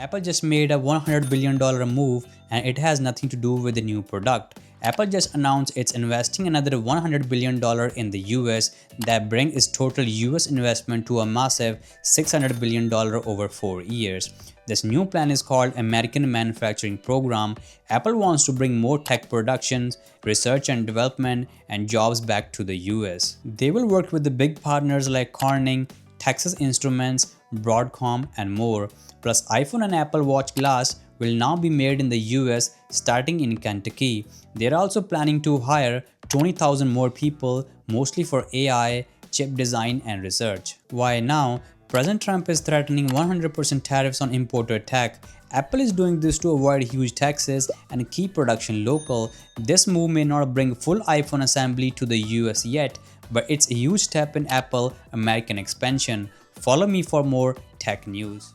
Apple just made a $100 billion move and it has nothing to do with the new product. Apple just announced it's investing another $100 billion in the US that brings its total US investment to a massive $600 billion over 4 years. This new plan is called American Manufacturing Program. Apple wants to bring more tech production, research and development, and jobs back to the US. They will work with the big partners like Corning, Texas Instruments, Broadcom, and more. Plus, iPhone and Apple Watch glass will now be made in the US starting in Kentucky. They're also planning to hire 20,000 more people, mostly for AI, chip design, and research. Why now? President Trump is threatening 100% tariffs on imported tech. Apple is doing this to avoid huge taxes and keep production local. This move may not bring full iPhone assembly to the US yet, but it's a huge step in Apple American expansion. Follow me for more tech news.